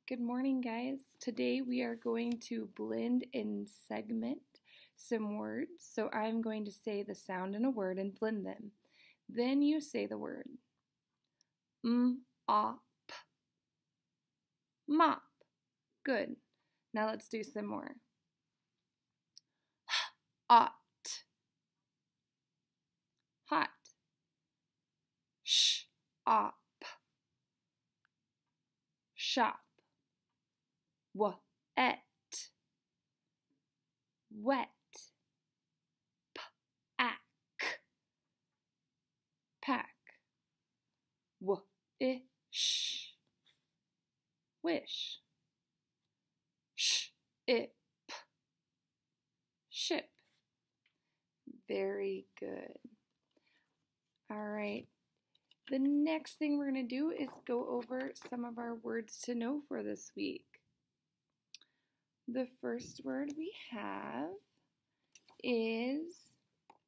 Good morning, guys. Today we are going to blend and segment some words. So I'm going to say the sound in a word and blend them. Then you say the word. P. Mop. Good. Now let's do some more. Hot. Hot. Op. Shop. Wet. Wet. Pack. Wish. Wish. Ship. Ship. Very good. All right. The next thing we're going to do is go over some of our words to know for this week. The first word we have is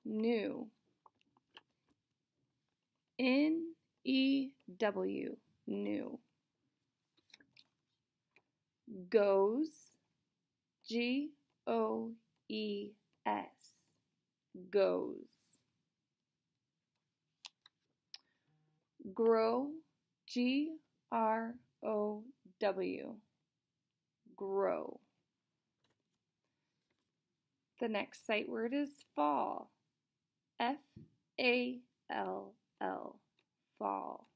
new. N-E-W, new. Goes, G-O-E-S, goes. Grow, G-R-O-W, grow. The next sight word is fall, F-A-L-L, fall.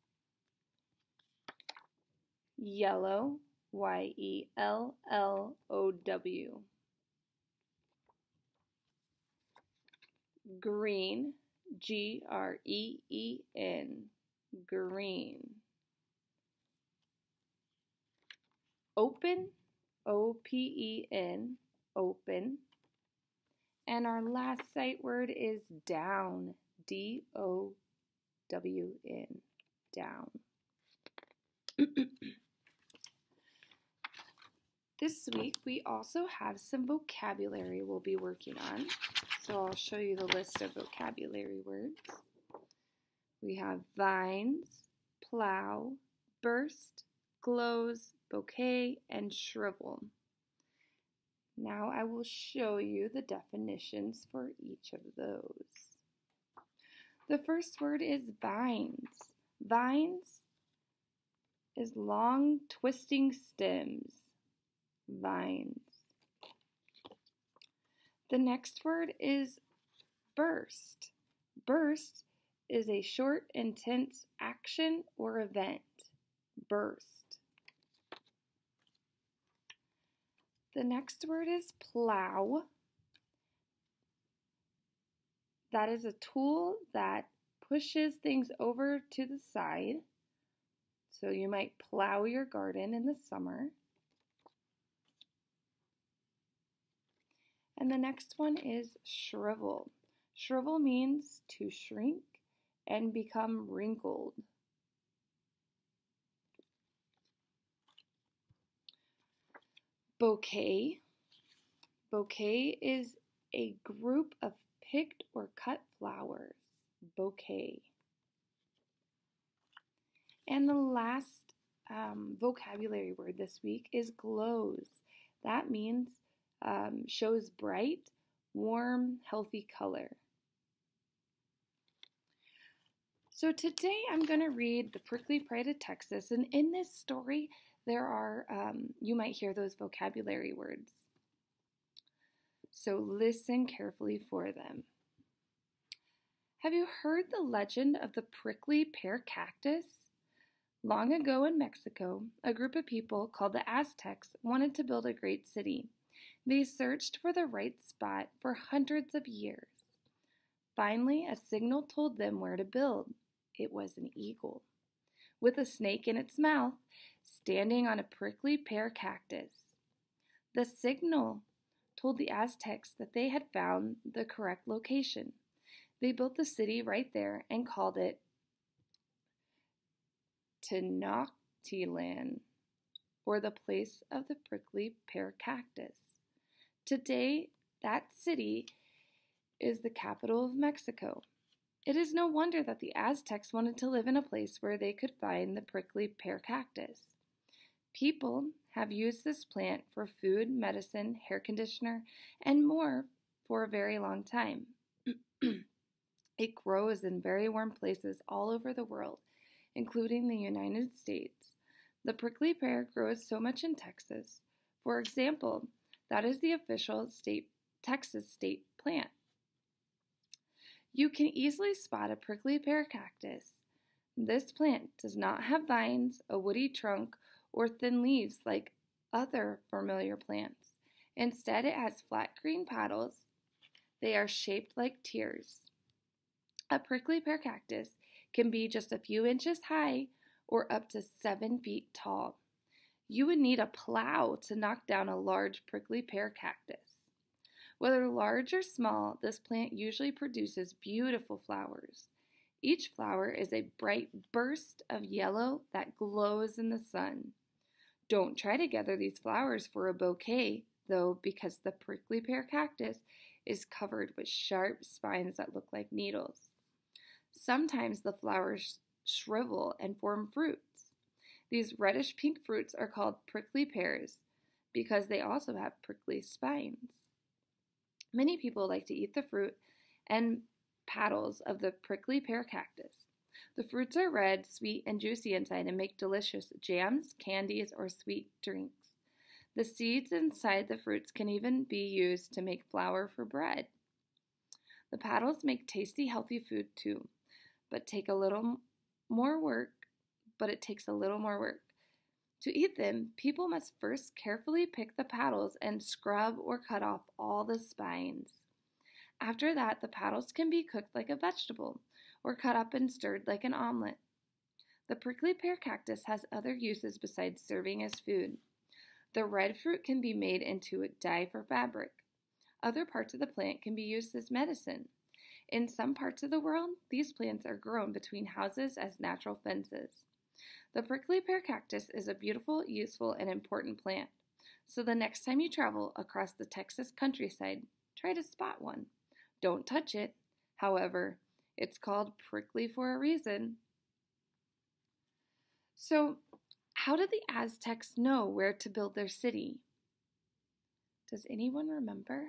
Yellow, Y-E-L-L-O-W. Green, G-R-E-E-N, green. Open, O-P-E-N, open. And our last sight word is down, D-O-W-N, down. This week we also have some vocabulary we'll be working on. So I'll show you the list of vocabulary words. We have vines, plow, burst, glows, bouquet, and shrivel. Now I will show you the definitions for each of those. The first word is vines. Vines is long twisting stems. Vines. The next word is burst. Burst is a short, intense action or event. Burst. The next word is plow. That is a tool that pushes things over to the side. So you might plow your garden in the summer. And the next one is shrivel. Shrivel means to shrink and become wrinkled. Bouquet. Bouquet is a group of picked or cut flowers. Bouquet. And the last vocabulary word this week is glows. That means shows bright, warm, healthy color. So today I'm going to read The Prickly Pride of Texas, and in this story there are, you might hear those vocabulary words. So listen carefully for them. Have you heard the legend of the prickly pear cactus? Long ago in Mexico, a group of people called the Aztecs wanted to build a great city. They searched for the right spot for hundreds of years. Finally, a signal told them where to build. It was an eagle, with a snake in its mouth, standing on a prickly pear cactus. The signal told the Aztecs that they had found the correct location. They built the city right there and called it Tenochtitlan, or the place of the prickly pear cactus. Today, that city is the capital of Mexico. It is no wonder that the Aztecs wanted to live in a place where they could find the prickly pear cactus. People have used this plant for food, medicine, hair conditioner, and more for a very long time. It grows in very warm places all over the world, including the United States. The prickly pear grows so much in Texas. For example, that is the official Texas state plant. You can easily spot a prickly pear cactus. This plant does not have vines, a woody trunk, or thin leaves like other familiar plants. Instead, it has flat green petals. They are shaped like tears. A prickly pear cactus can be just a few inches high or up to 7 feet tall. You would need a plow to knock down a large prickly pear cactus. Whether large or small, this plant usually produces beautiful flowers. Each flower is a bright burst of yellow that glows in the sun. Don't try to gather these flowers for a bouquet, though, because the prickly pear cactus is covered with sharp spines that look like needles. Sometimes the flowers shrivel and form fruits. These reddish-pink fruits are called prickly pears because they also have prickly spines. Many people like to eat the fruit and petals of the prickly pear cactus. The fruits are red, sweet, and juicy inside and make delicious jams, candies, or sweet drinks. The seeds inside the fruits can even be used to make flour for bread. The petals make tasty, healthy food too, but it takes a little more work. To eat them, people must first carefully pick the petals and scrub or cut off all the spines. After that, the petals can be cooked like a vegetable or cut up and stirred like an omelet. The prickly pear cactus has other uses besides serving as food. The red fruit can be made into a dye for fabric. Other parts of the plant can be used as medicine. In some parts of the world, these plants are grown between houses as natural fences. The prickly pear cactus is a beautiful, useful, and important plant. So the next time you travel across the Texas countryside, try to spot one. Don't touch it. However, it's called prickly for a reason. So, how did the Aztecs know where to build their city? Does anyone remember?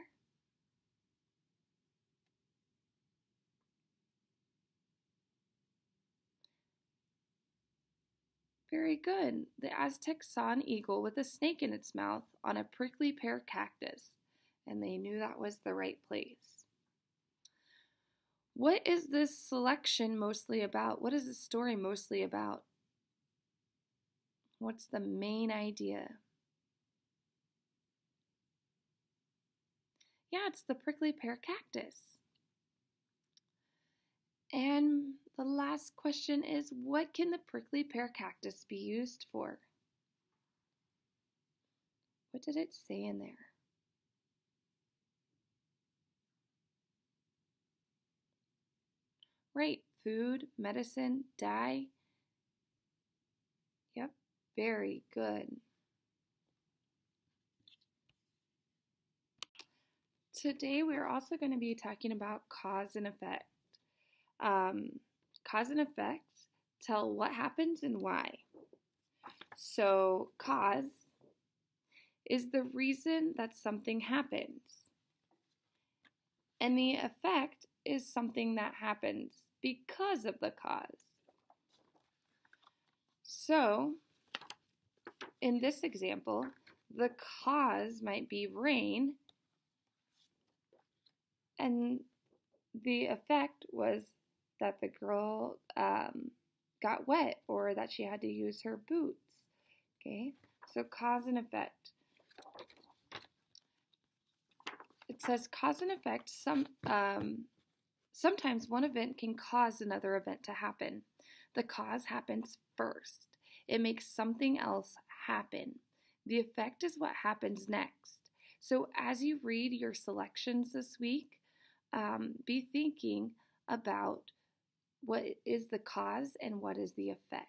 Very good. The Aztecs saw an eagle with a snake in its mouth on a prickly pear cactus, and they knew that was the right place. What is this selection mostly about? What is the story mostly about? What's the main idea? Yeah, it's the prickly pear cactus. And the last question is, what can the prickly pear cactus be used for? What did it say in there? Right, food, medicine, dye. Yep, very good. Today we're also going to be talking about cause and effect. Cause and effect tell what happens and why. So, cause is the reason that something happens. And the effect is something that happens because of the cause. So, in this example, the cause might be rain, and the effect was that the girl got wet or that she had to use her boots. Okay, so cause and effect. It says cause and effect. Sometimes one event can cause another event to happen. The cause happens first. It makes something else happen. The effect is what happens next. So as you read your selections this week, be thinking about what is the cause and what is the effect.